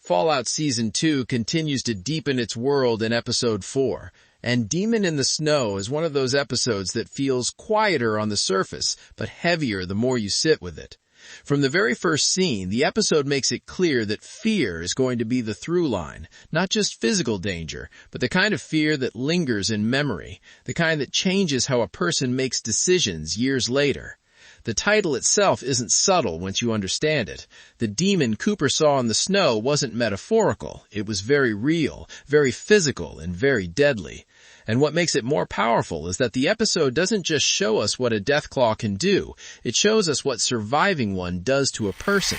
Fallout Season 2 continues to deepen its world in Episode 4, and Demon in the Snow is one of those episodes that feels quieter on the surface, but heavier the more you sit with it. From the very first scene, the episode makes it clear that fear is going to be the through line, not just physical danger, but the kind of fear that lingers in memory, the kind that changes how a person makes decisions years later. The title itself isn't subtle once you understand it. The demon Cooper saw in the snow wasn't metaphorical. It was very real, very physical, and very deadly. And what makes it more powerful is that the episode doesn't just show us what a Deathclaw can do, it shows us what surviving one does to a person.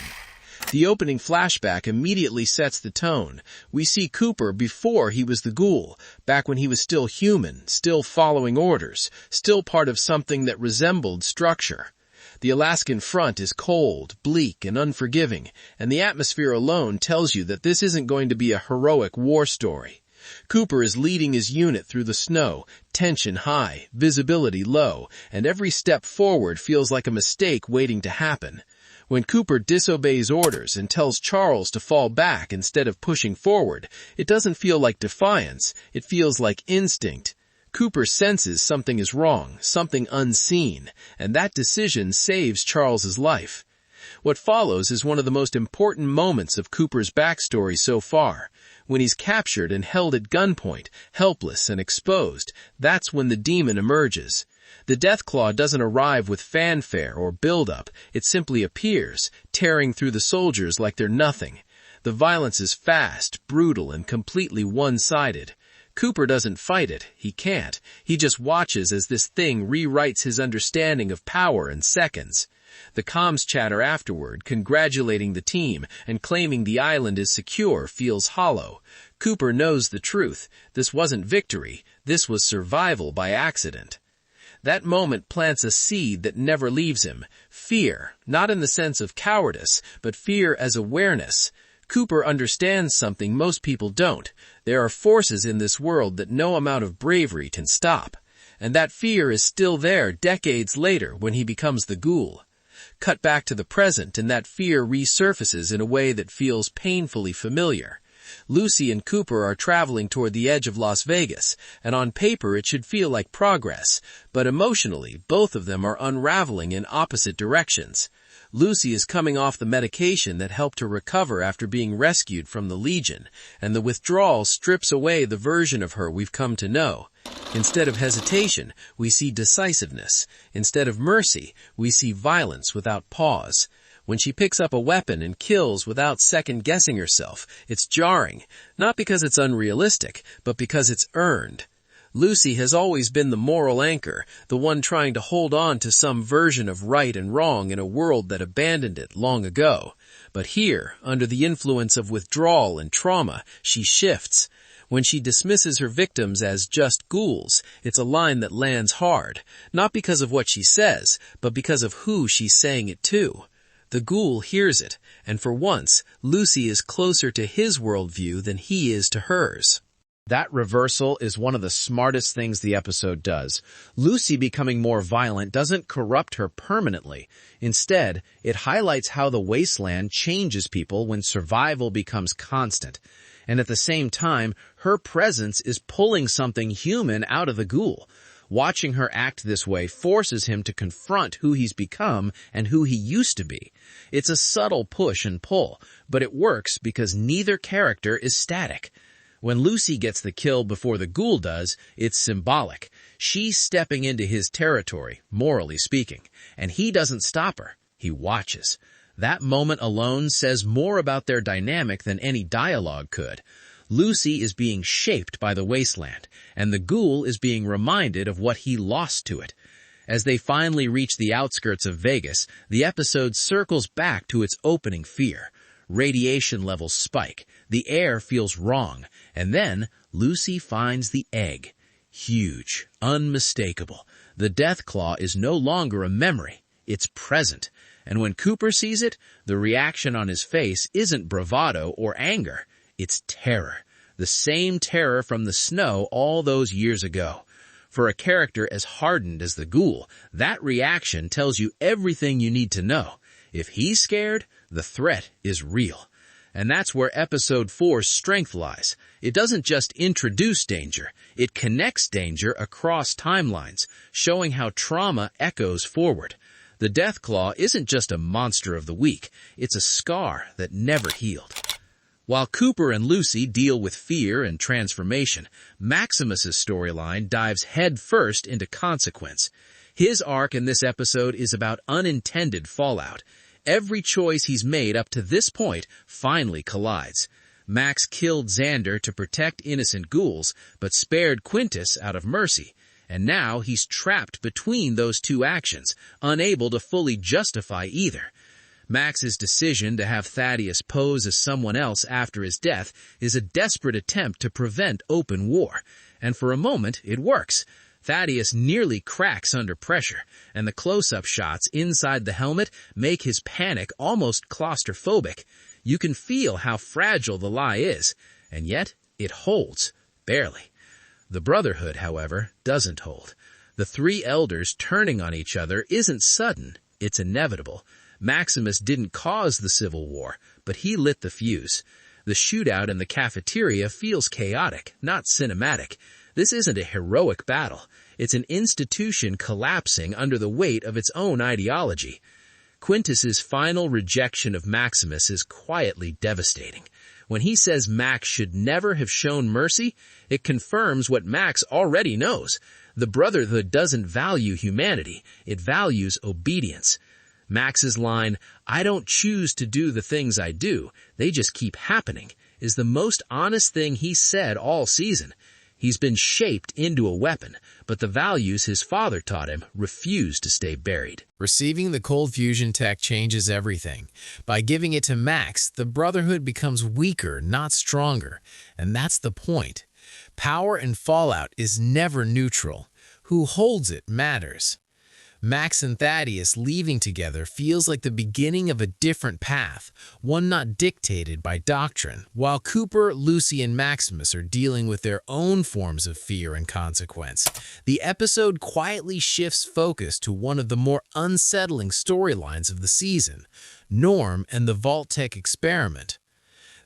The opening flashback immediately sets the tone. We see Cooper before he was the Ghoul, back when he was still human, still following orders, still part of something that resembled structure. The Alaskan front is cold, bleak, and unforgiving, and the atmosphere alone tells you that this isn't going to be a heroic war story. Cooper is leading his unit through the snow, tension high, visibility low, and every step forward feels like a mistake waiting to happen. When Cooper disobeys orders and tells Charles to fall back instead of pushing forward, it doesn't feel like defiance, it feels like instinct. Cooper senses something is wrong, something unseen, and that decision saves Charles's life. What follows is one of the most important moments of Cooper's backstory so far. When he's captured and held at gunpoint, helpless and exposed, that's when the demon emerges. The Deathclaw doesn't arrive with fanfare or build-up, it simply appears, tearing through the soldiers like they're nothing. The violence is fast, brutal, and completely one-sided. Cooper doesn't fight it. He can't. He just watches as this thing rewrites his understanding of power in seconds. The comms chatter afterward, congratulating the team and claiming the island is secure, feels hollow. Cooper knows the truth. This wasn't victory. This was survival by accident. That moment plants a seed that never leaves him. Fear, not in the sense of cowardice, but fear as awareness. Cooper understands something most people don't. There are forces in this world that no amount of bravery can stop. And that fear is still there decades later when he becomes the Ghoul. Cut back to the present, and that fear resurfaces in a way that feels painfully familiar. Lucy and Cooper are traveling toward the edge of Las Vegas, and on paper it should feel like progress, but emotionally, both of them are unraveling in opposite directions. Lucy is coming off the medication that helped her recover after being rescued from the Legion, and the withdrawal strips away the version of her we've come to know. Instead of hesitation, we see decisiveness. Instead of mercy, we see violence without pause. When she picks up a weapon and kills without second-guessing herself, it's jarring, not because it's unrealistic, but because it's earned. Lucy has always been the moral anchor, the one trying to hold on to some version of right and wrong in a world that abandoned it long ago. But here, under the influence of withdrawal and trauma, she shifts. When she dismisses her victims as just ghouls, it's a line that lands hard, not because of what she says, but because of who she's saying it to. The Ghoul hears it, and for once, Lucy is closer to his worldview than he is to hers. That reversal is one of the smartest things the episode does. Lucy becoming more violent doesn't corrupt her permanently. Instead, it highlights how the wasteland changes people when survival becomes constant. And at the same time, her presence is pulling something human out of the Ghoul. Watching her act this way forces him to confront who he's become and who he used to be. It's a subtle push and pull, but it works because neither character is static. When Lucy gets the kill before the Ghoul does, it's symbolic. She's stepping into his territory, morally speaking, and he doesn't stop her. He watches. That moment alone says more about their dynamic than any dialogue could. Lucy is being shaped by the wasteland, and the Ghoul is being reminded of what he lost to it. As they finally reach the outskirts of Vegas, the episode circles back to its opening fear. Radiation levels spike, the air feels wrong, and then Lucy finds the egg. Huge, unmistakable. The Deathclaw is no longer a memory, it's present. And when Cooper sees it, the reaction on his face isn't bravado or anger, it's terror. The same terror from the snow all those years ago. For a character as hardened as the Ghoul, that reaction tells you everything you need to know. If he's scared, the threat is real. And that's where Episode 4's strength lies. It doesn't just introduce danger, it connects danger across timelines, showing how trauma echoes forward. The Deathclaw isn't just a monster of the week, it's a scar that never healed. While Cooper and Lucy deal with fear and transformation, Maximus's storyline dives headfirst into consequence. His arc in this episode is about unintended fallout. Every choice he's made up to this point finally collides. Max killed Xander to protect innocent ghouls, but spared Quintus out of mercy. And now he's trapped between those two actions, unable to fully justify either. Max's decision to have Thaddeus pose as someone else after his death is a desperate attempt to prevent open war. And for a moment, it works. Thaddeus nearly cracks under pressure, and the close-up shots inside the helmet make his panic almost claustrophobic. You can feel how fragile the lie is, and yet it holds, barely. The Brotherhood, however, doesn't hold. The three elders turning on each other isn't sudden, it's inevitable. Maximus didn't cause the civil war, but he lit the fuse. The shootout in the cafeteria feels chaotic, not cinematic. This isn't a heroic battle. It's an institution collapsing under the weight of its own ideology. Quintus's final rejection of Maximus is quietly devastating. When he says Max should never have shown mercy, it confirms what Max already knows. The Brotherhood doesn't value humanity, it values obedience. Max's line, "I don't choose to do the things I do, they just keep happening," is the most honest thing he's said all season. He's been shaped into a weapon, but the values his father taught him refuse to stay buried. Receiving the cold fusion tech changes everything. By giving it to Max, the Brotherhood becomes weaker, not stronger. And that's the point. Power in Fallout is never neutral. Who holds it matters. Max and Thaddeus leaving together feels like the beginning of a different path, one not dictated by doctrine. While Cooper, Lucy, and Maximus are dealing with their own forms of fear and consequence, the episode quietly shifts focus to one of the more unsettling storylines of the season, Norm and the Vault-Tec experiment.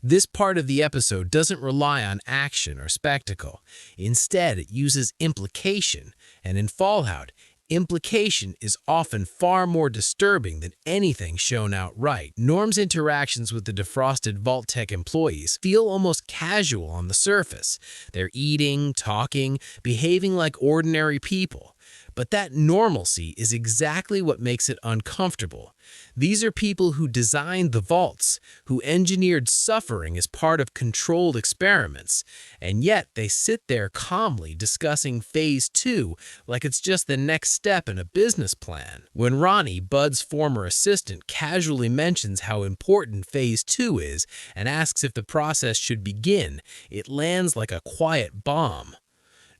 This part of the episode doesn't rely on action or spectacle. Instead, it uses implication, and in Fallout, implication is often far more disturbing than anything shown outright. Norm's interactions with the defrosted Vault-Tec employees feel almost casual on the surface. They're eating, talking, behaving like ordinary people. But that normalcy is exactly what makes it uncomfortable. These are people who designed the vaults, who engineered suffering as part of controlled experiments, and yet they sit there calmly discussing Phase 2 like it's just the next step in a business plan. When Ronnie, Bud's former assistant, casually mentions how important Phase 2 is and asks if the process should begin, it lands like a quiet bomb.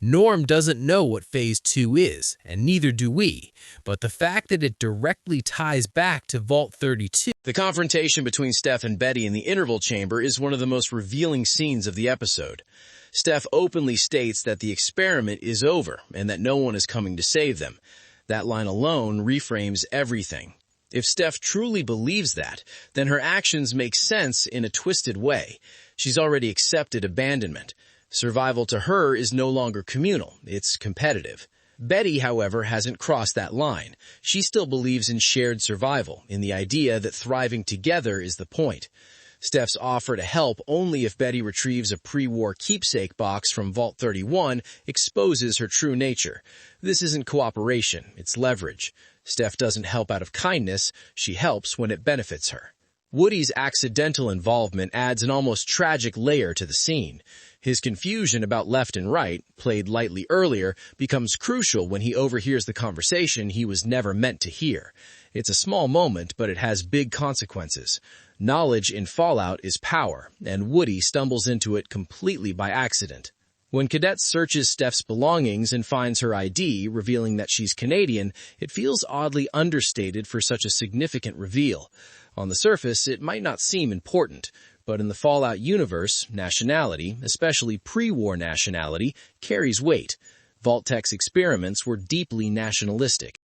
Norm doesn't know what Phase 2 is, and neither do we, but the fact that it directly ties back to Vault 32. The confrontation between Steph and Betty in the interval chamber is one of the most revealing scenes of the episode. Steph openly states that the experiment is over and that no one is coming to save them. That line alone reframes everything. If Steph truly believes that, then her actions make sense in a twisted way. She's already accepted abandonment. Survival to her is no longer communal, it's competitive. Betty, however, hasn't crossed that line. She still believes in shared survival, in the idea that thriving together is the point. Steph's offer to help only if Betty retrieves a pre-war keepsake box from Vault 31 exposes her true nature. This isn't cooperation, it's leverage. Steph doesn't help out of kindness, she helps when it benefits her. Woody's accidental involvement adds an almost tragic layer to the scene. His confusion about left and right, played lightly earlier, becomes crucial when he overhears the conversation he was never meant to hear. It's a small moment, but it has big consequences. Knowledge in Fallout is power, and Woody stumbles into it completely by accident. When Cadet searches Steph's belongings and finds her ID, revealing that she's Canadian, it feels oddly understated for such a significant reveal. On the surface, it might not seem important, but in the Fallout universe, nationality, especially pre-war nationality, carries weight. Vault-Tec's experiments were deeply nationalistic.